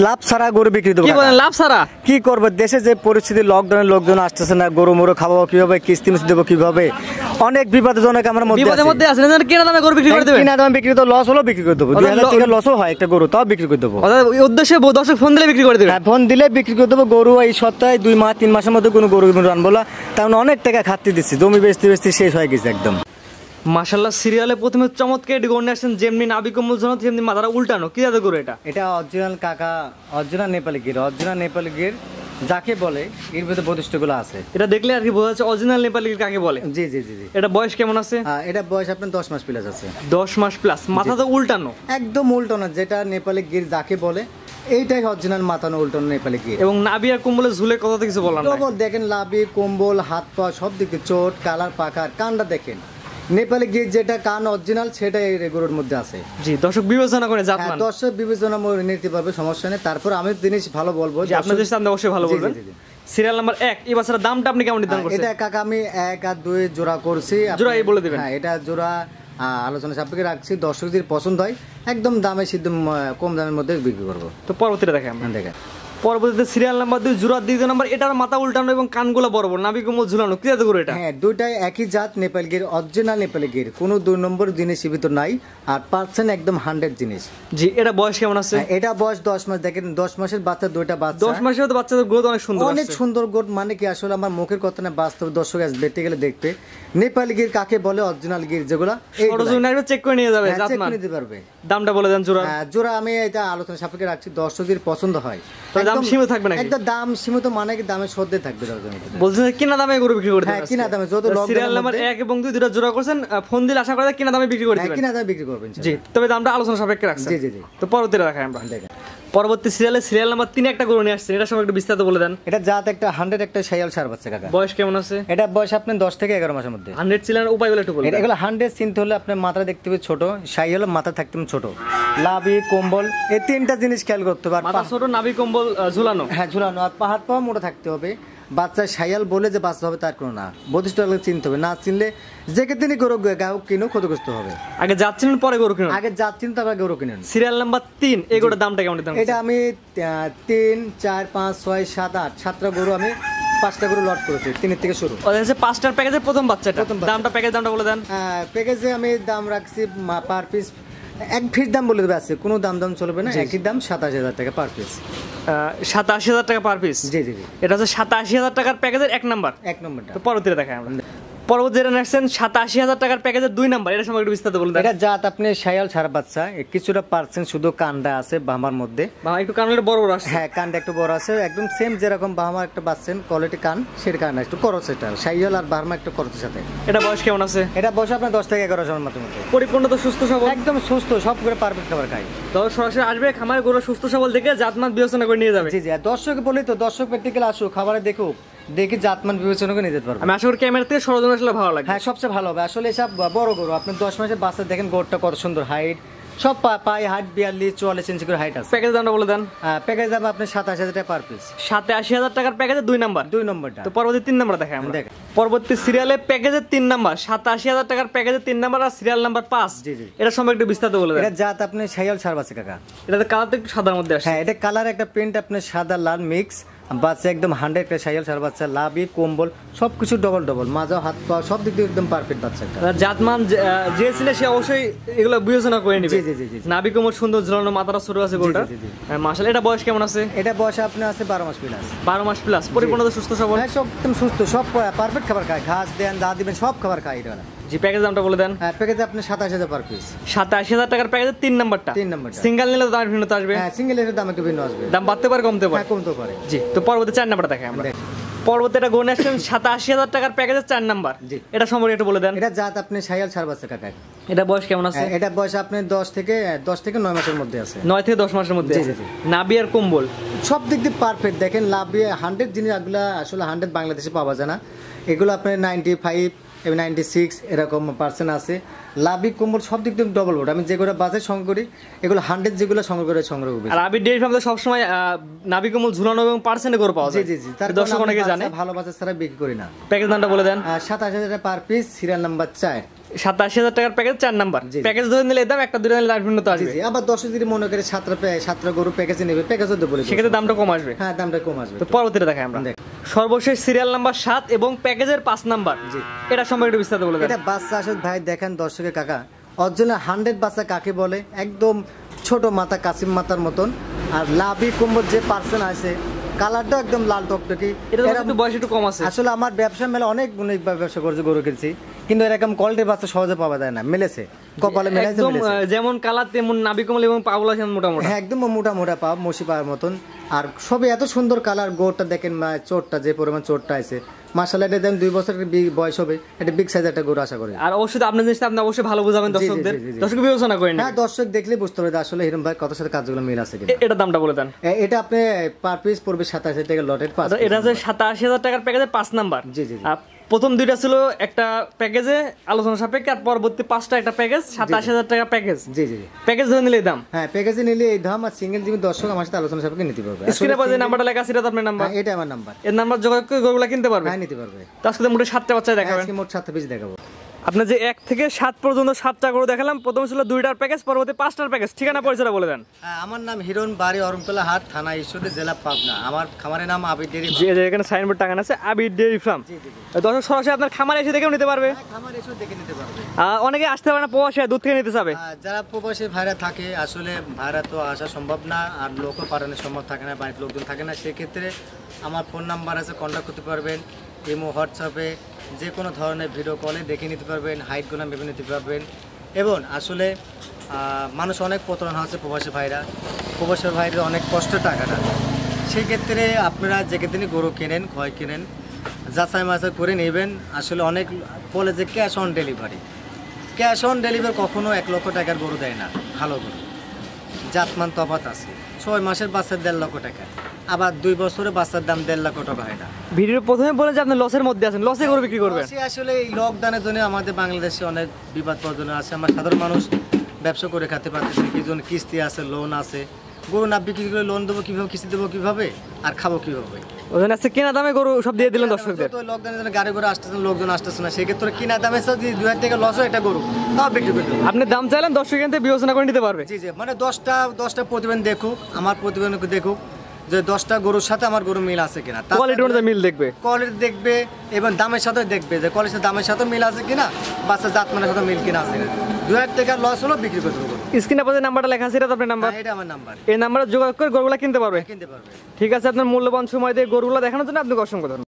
লাভ ছাড়া গরু বিক্রি দেবো। কি বলেন লাভ ছাড়া? কি করবো, দেশে যে পরিস্থিতি, লকডাউনের লোকজন আসতেছে না, গরু মরু খাওয়াবো কিভাবে, কিস্তি মিস্তি দেবো কিভাবে, অনেক বিপদজনক আমার মধ্যে আছে। কিনা দামে গরু বিক্রি করে দেবেন? কিনা দামে বিক্রি তো লস হলো বিক্রি করে দেবো, 2000 টাকা লসও হয় একটা গরু, তাও বিক্রি করে দেবো। ওই উদ্দেশ্যে দর্শক ফোন দিলে বিক্রি করে দেবেন? হ্যাঁ, ফোন দিলে বিক্রি করে দেবো। গরু এই সপ্তাহে 2 মাস 3 মাসের মধ্যে কোনো গরু আনবো না, কারণ অনেক টাকা খাটতি দিচ্ছি, জমি বেচতে বেচতে শেষ হয়ে গেছে একদম। মাশাআল্লাহ, সিরিয়ালে প্রথমে চমৎকার এটি গরু নিয়ে আসছেন, যেমনি নাভি কম্বল ঝোলানো তেমনি মাথাটা উল্টানো। কি জাতের গরু এটা? এটা অরিজিনাল কাকা, অরিজিনাল নেপালি গির, অরিজিনাল নেপালি গির যাকে বলে এর ভিতরে বৈশিষ্ট্যগুলো আছে। এটা দেখলে আর কি বোঝা যাচ্ছে অরিজিনাল নেপালি গির কাকে বলে। জি জি জি জি। এটা বয়স কেমন আছে? এটা বয়স আপনার 10 মাস প্লাস আছে। 10 মাস প্লাস। মাথা তো উল্টানো, একদম উল্টানো, যেটা নেপালি গির যাকে বলে এইটাই অরিজিনাল মাথানো উল্টানো নেপালি গির। এবং নাভি আর কম্বলে ঝুলে কথা কিছু বলার নাই। ডবল দেখেন, লাভি কম্বল হাত পা সব দিকে চোট কালার পাকার, কানটা দেখেন নেপালি গির যেটা কান অরিজিনাল সেটা এই গরুর মধ্যে আছে। জি, দর্শক বিবেচনা করে জাতমান। দর্শক বিবেচনা নিতে পারবে, সমস্যা নেই। তারপর আমি জিনিস ভালো বলবো, আপনাদের সামনে অবশ্যই ভালো বলবেন। সিরিয়াল নাম্বার 1, এই বছরের দামটা আপনি কেমন নির্ধারণ করছেন? এটা কাকা আমি 1 আর 2 জোড়া করছি। জোড়া এই বলে দিবেন? হ্যাঁ, এটা জোড়া আলোচনা সাপেক্ষে রাখছি, দর্শক যদি পছন্দ হয় একদম দামে সিদ্ধ কম দামের মধ্যে বিক্রি করবো। তো পরবর্তীটা দেখেন আমরা। দেখেন পরবর্তীতে সিরিয়াল নাম্বার 2 জোড়া 2 নাম্বার, এটার মাথা উল্টানো এবং কানগুলো বড় বড়, নাভি কম্বল ঝুলানো। কি জাতের গরু এটা? হ্যাঁ, দুইটাই একই জাত নেপালি গির, অরিজিনাল নেপালি গির, কোনো 2 নম্বর জিনিস ভিতর নাই, আর পার্সেন্ট একদম 100 জিনিস। জি, এটা বয়স কেমন আছে? এটা বয়স 10 মাস। দেখেন 10 মাসের বাচ্চা, দুইটা বাচ্চা। 10 মাসের তো বাচ্চাদের গ্রোথ অনেক সুন্দর, অনেক সুন্দর গ্রোথ। মানে কি আসলে আমার মুখের কথা না, বাস্তব দর্শক আজ দেখতে গেলে দেখবে নেপালি গির কাকে বলে, অরিজিনাল গির যেগুলো চেক করে নিয়ে যাবে, চেক করে নিতে পারবে। দামটা বলে দেন জোড়া? জোড়া আমি এটা আলোচনা সাপেক্ষে রাখছি, দর্শকদের পছন্দ হয় দাম সীমিত থাকবে নাকি? একদম দাম সীমিত, মানে কি দামে সদ্যে থাকবে। বলছেন কিনা দামে গরু বিক্রি করতে? হ্যাঁ, কিনা দামে। যত সিরিয়াল নাম্বার 1 এবং 2 দুটো জোড়া করছেন, ফোন দিলে আশা করা যায় কিনা দামে বিক্রি করে দিবেন। কিনা দামে বিক্রি করবেন। জি, তবে দামটা আলোচনা সাপেক্ষে রাখছেন। জি জি জি। তো পরবর্তীটা দেখাই আমরা। দেখেন পরবর্তী সিরিয়াল নাম্বার 3 একটা গরু নিয়ে আসছেন, এটা সম্পর্কে একটু বিস্তারিত বলে দেন। এটা জাত একটা 100 একটা শাইয়াল সার বাচ্চা কাকা। বয়স কেমন আছে? এটা বয়স আপনার 10 থেকে 11 মাসের মধ্যে। 100 চিলার উপায় বলে একটু বলুন। এগুলো 100 চিনতে হলে আপনার মাথা দেখতে হবে ছোট, শাইয়াল মাথা থাকতে হবে ছোট, লাভি কম্বল এই 3টা জিনিস খেয়াল করতে হবে। মাথা ছোট, নাভি কম্বল ঝুলানো। হ্যাঁ, ঝুলানো। আর হাত পা মোটা থাকতে হবে। বাচ্চা শাইয়াল বলে যে বাচ্চা হবে তার কোনো না, বৈশিষ্ট্য চিনতে হবে। না চিনলে যে কে তিনি গরু গাহক কিনো ক্ষতিগ্রস্ত হবে। আগে যাচ্ছেন পরে গরু কিনুন। আগে যাচ্ছেন তারপর গরু কিনুন। সিরিয়াল নাম্বার 3, এই গরুর দামটা কেমন দিতেন? এটা আমি 3, 4, 5, 6, 7, 8 7টা গরু আমি 5টা গরু লট করেছি, 3 থেকে শুরু। ওদের হচ্ছে 5টার প্যাকেজের প্রথম বাচ্চাটা। দামটা প্যাকেজ দামটা বলে দেন। প্যাকেজে আমি দাম রাখছি পার পিস 1 ফিট দাম বলে দেবে আছে, কোনো দাম চলবে না, একই দাম 27000 টাকা পার পিস। 87000 টাকা পার পিস? জি জি জি। এটা হচ্ছে 87000 টাকার প্যাকেজের 1 নাম্বার। তো পরবর্তীতে দেখাই আমরা। পরবর্তী যেটা নেক্সট 87000 টাকার প্যাকেজের 2 নাম্বার, এটা সম্পর্কে বিস্তারিত বলুন। এটা জাত আপনি শাইয়াল ছাড়া বাচ্চা, কিছুটা পার্সেন্ট শুধু কান্ডা আছে বাহামার মধ্যে। বাহামা একটু কানটা বড় বড় আছে। হ্যাঁ, কানটা একটু বড় আছে, একদম সেম যেরকম বাহামার একটা বাচ্চেন কোয়ালিটি কান, সেটা কান একটু করস। এটা শাইয়াল আর বাহামা একটু করসের সাথে। এটা বয়স কেমন আছে? এটা বয়স আপনার 10 থেকে 11 বছরের মতো। পরিপূর্ণ তো সুস্থ সবল? একদম সুস্থ, সব করে পারফেক্ট খাবার খায়। তো সরাসরি আসবে খামারে, গরু সুস্থ সবল দেখে জাতমান বিবেচনা করে নিয়ে যাবে। জি জি। দর্শক বলি তো, দর্শক প্র্যাকটিক্যাল আসুক, খাবারে দেখুক, দেখি জাতমান বিবেচনা করে নিতে পারবো। আমি আশা করি ক্যামেরা থেকে সরজমিনে আসলে ভালো লাগবে। হ্যাঁ, সবচেয়ে ভালো হবে। আসলে এসব বড় গরু আপনি 10 মাসের বাচ্চা দেখেন, গরুটা কত সুন্দর হাইট, সব পায়ে হাইট 42-44 ইঞ্চি করে হাইট আছে। প্যাকেজ দামটা বলে দেন। প্যাকেজ দাম আপনি 27000 টাকা পার পিস। 87000 টাকার প্যাকেজে 2 নাম্বার। 2 নম্বরটা। তো পরবর্তী 3 নাম্বার দেখাই আমরা। পরবর্তী সিরিয়ালে প্যাকেজের 3 নাম্বার, 87000 টাকার প্যাকেজে 3 নাম্বার আর সিরিয়াল নাম্বার 5। জি জি। এটা সম্পর্কে একটু বিস্তারিত বলে দেন। এটা জাত আপনি শাইয়াল ছাড় বাচ্চা কাকা। এটাতে কালার একটু সাদার মধ্যে আছে। হ্যাঁ, এটা কালার একটা প্রিন্ট আপনি সাদা লাল মিক্স বাচ্চা, একদম 100 একটা শাইয়াল ছাড় বাচ্চা, লাভি কম্বল সবকিছু ডবল, মাজা হাত পা সব দিক দিয়ে একদম পারফেক্ট বাচ্চা। জাতমান যে ছিল সে অবশ্যই এগুলো বিবেচনা করে নিবে। জি জি জি। নাভি কোমর সুন্দর ঝুলানো, মাথাটা ছোট আছে গরুটা। মাশাআল্লাহ। এটা বয়স কেমন আছে? এটা বয়স আপনি আছে 12 মাস প্লাস। 12 মাস প্লাস, পরিপূর্ণ সুস্থ সবল। হ্যাঁ, সব একদম সুস্থ, সব পারফেক্ট খাবার খায়, ঘাস দেন যা দিবেন সব খাবার খায় এটা। জি, প্যাকেজ দামটা বলে দেন। হ্যাঁ, প্যাকেজে আপনি 27000 পার পিস। 87000 টাকার প্যাকেজে 3 নাম্বারটা। সিঙ্গেল নিলে দাম ভিন্নতা আসবে। হ্যাঁ, সিঙ্গেল এর দাম একটু ভিন্ন আসবে, দাম বাড়তে পারে কমতে পারে। হ্যাঁ, কমতে পারে। জি, তো পরবর্তী 4 নাম্বারটা দেখাই আমরা। পরবর্তী এটা গনে আসছেন 87000 টাকার প্যাকেজে 4 নাম্বার। এটা সম্পর্কে একটু বলে দেন। এটা জাত আপনি শাইয়াল ছাড় বাচ্চা কাকা। এটা বয়স কেমন আছে? এটা বয়স আপনি 10 থেকে 9 মাসের মধ্যে আছে। 9 থেকে 10 মাসের মধ্যে। জি জি। নাভি আর কম্বল সব দিক দিয়ে পারফেক্ট। দেখেন লাভি 100 জিনিস, এগুলো আসলে 100 বাংলাদেশে পাওয়া যায় না, এগুলো আপনার 95 এবং 96 এরকম পার্সেন্ট আছে। লাভি কম্বল সব দিক দিয়ে ডবল বোর্ড। আমি যেগুলো বাজার সংগ্রহ করি এগুলো 100 যেগুলো সংগ্রহ করে সংগ্রহ করি। আর আবি ডেইরি ফার্মে সব সময় নাভি কম্বল ঝুলানো এবং পার্সেন্টে করে পাওয়া যায়। জি জি জি। তার দর্শক অনেকে জানে। ভালো বাজার ছাড়া বিক্রি করি না। প্যাকেজ দামটা বলে দেন। 27000 টাকা পার পিস, সিরিয়াল নাম্বার 4। 87,000 টাকার প্যাকেজ 4 নাম্বার। প্যাকেজ ধরে নিলে দাম, একটা দুটো নিলে ভিন্ন তো আসবে। আবার 10 যদি মনে করে 7টা গরু প্যাকেজে নেবে, প্যাকেজও দেবো, সেক্ষেত্রে দামটা কম আসবে। হ্যাঁ, দামটা কম আসবে। তো পরবর্তীতে দেখাই আমরা সর্বশেষ সিরিয়াল নাম্বার 7 এবং প্যাকেজের 5 নাম্বার। এটা সম্পর্কে একটু বিস্তারিত বলে দেন। এটা বাচ্চা আসলে ভাই দেখেন দর্শকের কাকা, অরিজিনাল 100 বাচ্চা কাকে বলে, একদম ছোট মাথা, কাসিম মাথার মতন। আর লাভি কুম্ভর যে পার্সেন্ট আছে, কালারটা একদম লাল টকটকি। এটা বয়স একটু কম আছে। আসলে আমার ব্যবসা মেলা অনেক ব্যবসা করছে, গরু কিনছি, কিন্তু এরকম কোয়ালিটির বাচ্চা সহজে পাওয়া যায় না। মেলেছে কপালে, মেলেছে। যেমন কালার তেমন নাভি কমল এবং পাগুলা মোটা মোটা। হ্যাঁ, একদম মোটা মোটা পা, মসি পাওয়ার মতন। আর সবই এত সুন্দর কালার। গোড়টা দেখেন, চোটটা যে পরিমাণ চোটটা আছে, মাশাআল্লাহ। এটা দেন 2 বছরের বয়স হবে, এটা বিগ সাইজ একটা গরু আশা করি। আর অবশ্যই আপনি জিনিসটা আপনি অবশ্যই ভালো বুঝাবেন দর্শকদের, দর্শক বিবেচনা করেন। হ্যাঁ, দর্শক দেখলে বুঝতে পারবে আসলে হিরণ ভাই কত সাথে কাজগুলো মিল আছে কিনা। এটা দামটা বলে দেন। এটা আপনি পার পিস পড়বে 87,000 টাকা লটের পাস। এটা হচ্ছে 87,000 টাকার প্যাকেজের 5 নাম্বার। জি জি। প্রথম দুইটা ছিল একটা প্যাকেজে আলোচনা সাপেক্ষে, আর পরবর্তী 5টা একটা প্যাকেজ, 87,000 টাকা প্যাকেজ। জি জি। প্যাকেজ ধরে নিলে দাম। হ্যাঁ, প্যাকেজে নিলে এই দাম। আর সিঙ্গেল যিনি দর্শক আমার সাথে আলোচনা সাপেক্ষে নিতে পারবে। স্ক্রিনে পাশে নাম্বারটা লেখা আছে, এটা আপনার নাম্বার। এটা আমার নাম্বার। এর নাম্বার যোগাযোগ করে গরুগুলা কিনতে পারবে। হ্যাঁ, নিতে পারবে। তো আজকে মোট 7টা বাচ্চা দেখাবেন। আজকে মোট 7টা পিস দেখাবো। আপনি যে 1 থেকে 7 পর্যন্ত 7টা গরু দেখালাম। প্রথম ছিল 2টার প্যাকেজ, পরবর্তী 5টার প্যাকেজ। ঠিকানা পরিচয়টা বলে দেন। আমার নাম হিরণ, বাড়ি অরমতলা হাট, থানা ঈশ্বরদী, জেলা পাবনা। আমার খামারের নাম আবির ডেইরি। জি, এখানে সাইনবোর্ড টাঙানো আছে, আবির ডেইরি ফার্ম। জি জি। দর্শক সরাসরি আপনার খামারে এসে দেখেও নিতে পারবে। খামারে এসে দেখে নিতে পারবে। অনেকে আসতে পারে না, প্রবাসী দূর থেকে নিতে চাবে। যারা প্রবাসী ভাইরা থাকে, আসলে ভাইরা তো আসা সম্ভব না, আর লোকও পাঠানো সম্ভব থাকে না, বাড়িতে লোকজন থাকে না, সেক্ষেত্রে আমার ফোন নাম্বার আছে, কন্ট্যাক্ট করতে পারবেন। ইমো, হোয়াটসঅ্যাপে যে কোনো ধরনের ভিডিও কলে দেখে নিতে পারবেন, হাইটগুলো ভেবে নিতে পারবেন। এবং আসলে মানুষ অনেক প্রতারণা হচ্ছে, প্রবাসী ভাইরা অনেক কষ্ট টাকাটা। সেই ক্ষেত্রে আপনারা যেখানে গরু কেনেন, ক্রয় কেনেন, যাচাই মাচাই করে নেবেন। আসলে অনেক বলে যে cash on delivery. Cash on delivery কখনো 1 লক্ষ টাকার গরু দেয় না। ভালো গরু জাতমান তফাৎ আছে। 6 মাসের বাচ্চার 1.5 লক্ষ টাকা, আবার 2 বছরের বাচ্চার দাম 1.5 লক্ষ টাকা হয় না। ভিডিওর প্রথমে বলে যে আপনি লসের মধ্যে আছেন, লসে গরু বিক্রি করবেন। আসলে এই লকডাউনের জন্য আমাদের বাংলাদেশে অনেক বিপদ প্রয়োজন আছে। আমরা সাধারণ মানুষ ব্যবসা করে খেতে পারতেছি, কি জন্য কিস্তি আছে, লোন আছে। গরু না বিক্রি করে লোন দেবো কিভাবে, কিস্তি দেবো কিভাবে, আর খাবো কিভাবে? ওখানে আছে কেনা দামে গরু সব দিয়ে দিলেন দর্শকদের। লকডাউনের জন্য গাড়ি ঘোড়া আসতেছে, লোকজন আসতেছে না, সেক্ষেত্রে কিনা দামে যদি 2,000 টাকা লস হয় একটা গরু, তাও বিক্রি করে দেবো। আপনি দাম চাইলেন, দর্শক এখান থেকে বিবেচনা করে নিতে পারবে। জি জি। মানে 10টা প্রতিবেদন দেখুক, আমার প্রতিবেদন দেখুক যে 10টা গরুর সাথে আমার গরু মিল আছে কিনা। কোয়ালিটি অনুযায়ী মিল দেখবে, কোয়ালিটি দেখবে, এবং দামের সাথে দেখবে যে কোয়ালিটির দামের সাথে মিল আছে কিনা, বাচ্চা জাতমানের সাথে মিল কিনা আছে কিনা। 2,000 টাকা লস হলো, বিক্রি করে দেবো। স্ক্রিনে পাশে নাম্বারটা লেখা আছে, এটা আপনার নাম্বার। এটা আমার নাম্বার। এই নাম্বারে যোগাযোগ করে গরুগুলা কিনতে পারবে। কিনতে পারবে। ঠিক আছে, আপনার মূল্যবান সময় দিয়ে গরুগুলা দেখানোর জন্য আপনাকে অসংখ্য ধন্যবাদ।